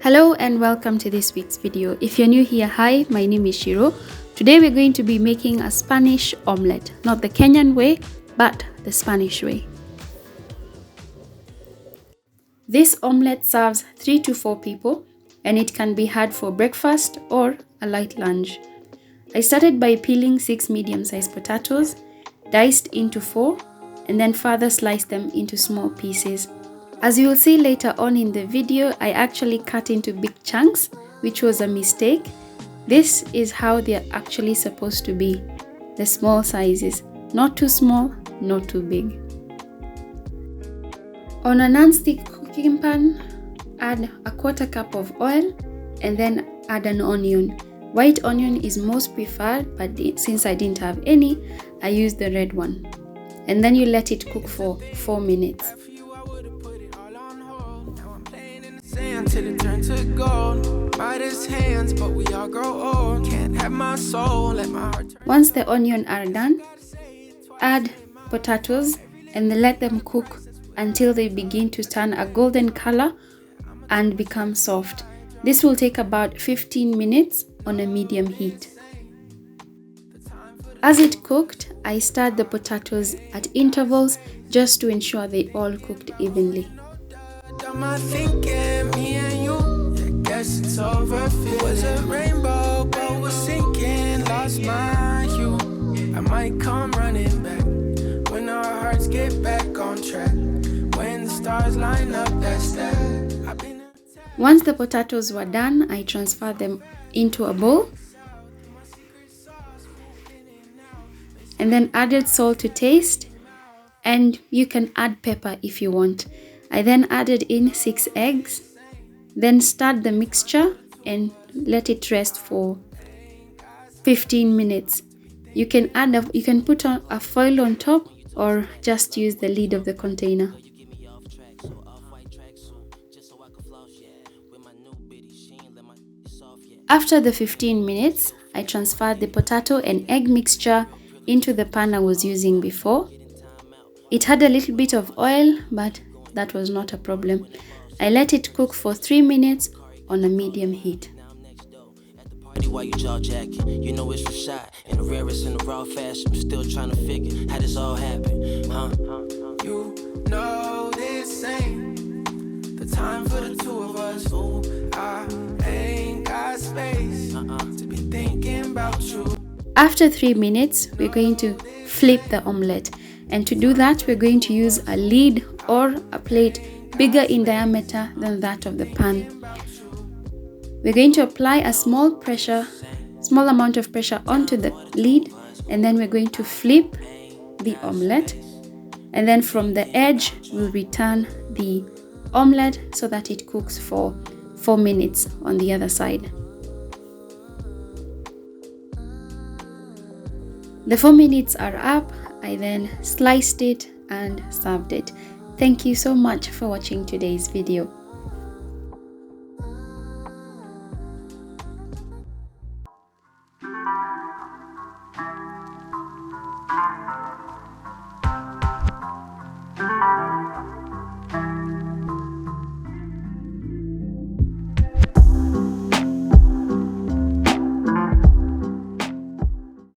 Hello and welcome to this week's video. If you're new here, hi, my name is Shiro. Today we're going to be making a Spanish omelette, not the Kenyan way, but the Spanish way. This omelette serves 3 to 4 people and it can be had for breakfast or a light lunch. I started by peeling 6 medium-sized potatoes, diced into 4, and then further sliced them into small pieces. As you will see later on in the video, I actually cut into big chunks, which was a mistake. This is how they're actually supposed to be, the small sizes, not too small, not too big. On a non-stick cooking pan, add a 1/4 cup of oil and then add an onion. White onion is most preferred, but since I didn't have any, I used the red one. And then you let it cook for 4 minutes. Till it turn to gold. Midas hands, but we all grow old. Can't have my soul, let my heart turn. Once the onion are done, add potatoes and then let them cook until they begin to turn a golden color and become soft. This will take about 15 minutes on a medium heat. As it cooked, I stirred the potatoes at intervals just to ensure they all cooked evenly. Am I thinking me and you? Yeah, guess it's over. It was a rainbow, but was sinking. Lost my hue. I might come running back when our hearts get back on track. When the stars line up, that's that. Once the potatoes were done, I transferred them into a bowl and then added salt to taste, and you can add pepper if you want. I then added in 6 eggs, then stirred the mixture and let it rest for 15 minutes. You can put on a foil on top or just use the lid of the container. After the 15 minutes, I transferred the potato and egg mixture into the pan I was using before. It had a little bit of oil, but that was not a problem. I let it cook for 3 minutes on a medium heat. Why you jaw jacking? You know it's a shot in the rarest in the raw fashion. I'm still trying to figure how this all happened, huh? You know this ain't the time for the two of us. Ooh, I ain't got space to be thinking about you. After 3 minutes, we're going to flip the omelette. And to do that, we're going to use a lid or a plate bigger in diameter than that of the pan. We're going to apply a small amount of pressure onto the lid, and then we're going to flip the omelette. And then from the edge, we'll return the omelette so that it cooks for 4 minutes on the other side. The 4 minutes are up. I then sliced it and served it. Thank you so much for watching today's video.